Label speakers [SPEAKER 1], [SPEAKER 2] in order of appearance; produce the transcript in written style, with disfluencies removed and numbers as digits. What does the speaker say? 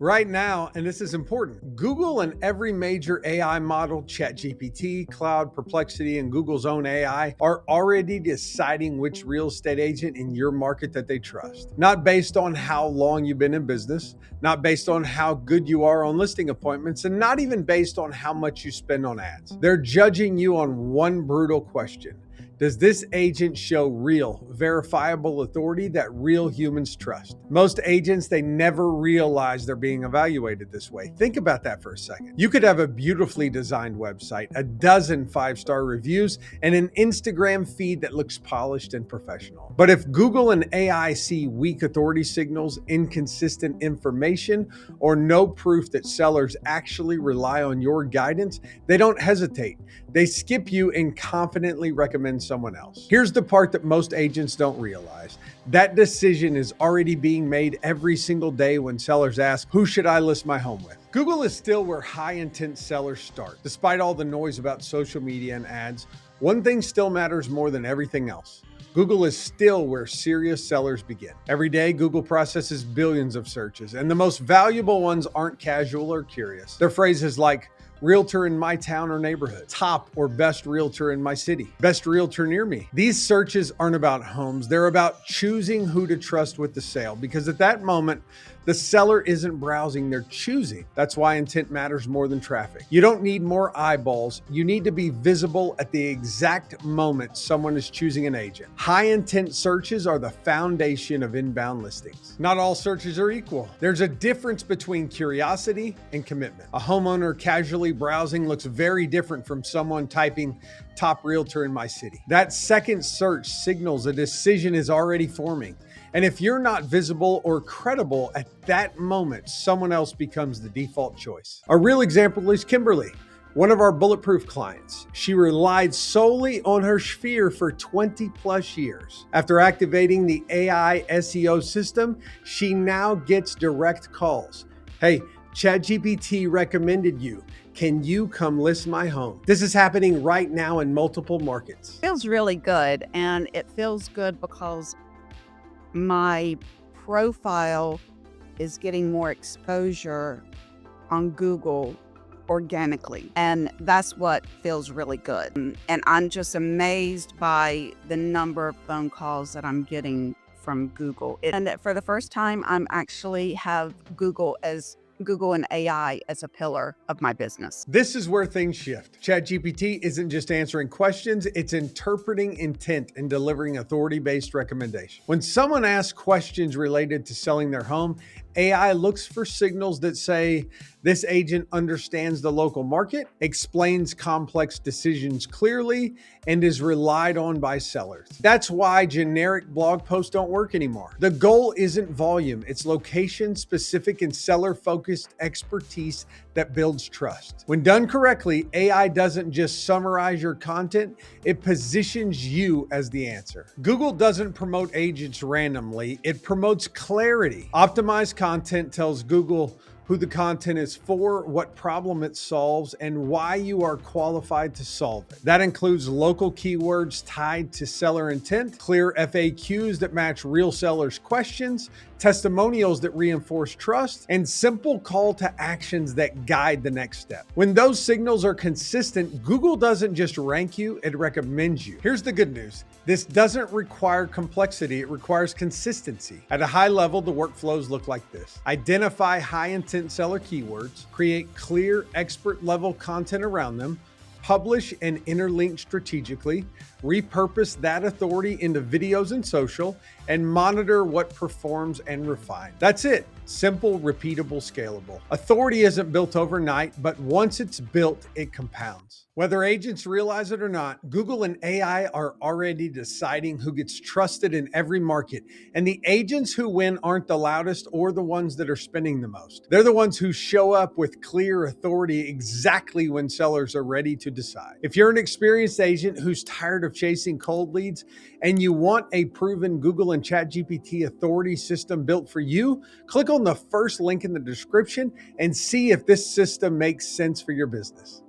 [SPEAKER 1] Right now, and this is important, Google and every major AI model, ChatGPT, Cloud, Perplexity, and Google's own AI, are already deciding which real estate agent in your market that they trust. Not based on how long you've been in business, not based on how good you are on listing appointments, and not even based on how much you spend on ads. They're judging you on one brutal question. Does this agent show real, verifiable authority that real humans trust? Most agents, they never realize they're being evaluated this way. Think about that for a second. You could have a beautifully designed website, a dozen five-star reviews, and an Instagram feed that looks polished and professional. But if Google and AI see weak authority signals, inconsistent information, or no proof that sellers actually rely on your guidance, they don't hesitate. They skip you and confidently recommend someone else. Here's the part that most agents don't realize. That decision is already being made every single day when sellers ask, who should I list my home with? Google is still where high intent sellers start. Despite all the noise about social media and ads, one thing still matters more than everything else. Google is still where serious sellers begin. Every day, Google processes billions of searches, and the most valuable ones aren't casual or curious. They're phrases like, realtor in my town or neighborhood, top or best realtor in my city, best realtor near me. These searches aren't about homes. They're about choosing who to trust with the sale, because at that moment, the seller isn't browsing, they're choosing. That's why intent matters more than traffic. You don't need more eyeballs. You need to be visible at the exact moment someone is choosing an agent. High intent searches are the foundation of inbound listings. Not all searches are equal. There's a difference between curiosity and commitment. A homeowner casually browsing looks very different from someone typing top realtor in my city. That second search signals a decision is already forming. And if you're not visible or credible at that moment, someone else becomes the default choice. A real example is Kimberly, one of our Bulletproof clients. She relied solely on her sphere for 20 plus years. After activating the AI SEO system, she now gets direct calls. Hey, ChatGPT recommended you. Can you come list my home? This is happening right now in multiple markets.
[SPEAKER 2] Feels really good, and it feels good because my profile is getting more exposure on Google organically, and that's what feels really good. And I'm just amazed by the number of phone calls that I'm getting from Google. And for the first time, I'm actually have Google and AI as a pillar of my business.
[SPEAKER 1] This is where things shift. ChatGPT isn't just answering questions, it's interpreting intent and delivering authority-based recommendations. When someone asks questions related to selling their home, AI looks for signals that say, this agent understands the local market, explains complex decisions clearly, and is relied on by sellers. That's why generic blog posts don't work anymore. The goal isn't volume, it's location-specific and seller-focused expertise that builds trust. When done correctly, AI doesn't just summarize your content, it positions you as the answer. Google doesn't promote agents randomly, it promotes clarity. Optimized content tells Google who the content is for, what problem it solves, and why you are qualified to solve it. That includes local keywords tied to seller intent, clear FAQs that match real sellers' questions, testimonials that reinforce trust, and simple call to actions that guide the next step. When those signals are consistent, Google doesn't just rank you, it recommends you. Here's the good news. This doesn't require complexity, it requires consistency. At a high level, the workflows look like this. Identify high intent seller keywords, create clear expert level content around them, publish and interlink strategically, repurpose that authority into videos and social, and monitor what performs and refine. That's it. Simple, repeatable, scalable. Authority isn't built overnight, but once it's built, it compounds. Whether agents realize it or not, Google and AI are already deciding who gets trusted in every market. And the agents who win aren't the loudest or the ones that are spending the most. They're the ones who show up with clear authority exactly when sellers are ready to decide. If you're an experienced agent who's tired of chasing cold leads and you want a proven Google and ChatGPT authority system built for you, click on the first link in the description and see if this system makes sense for your business.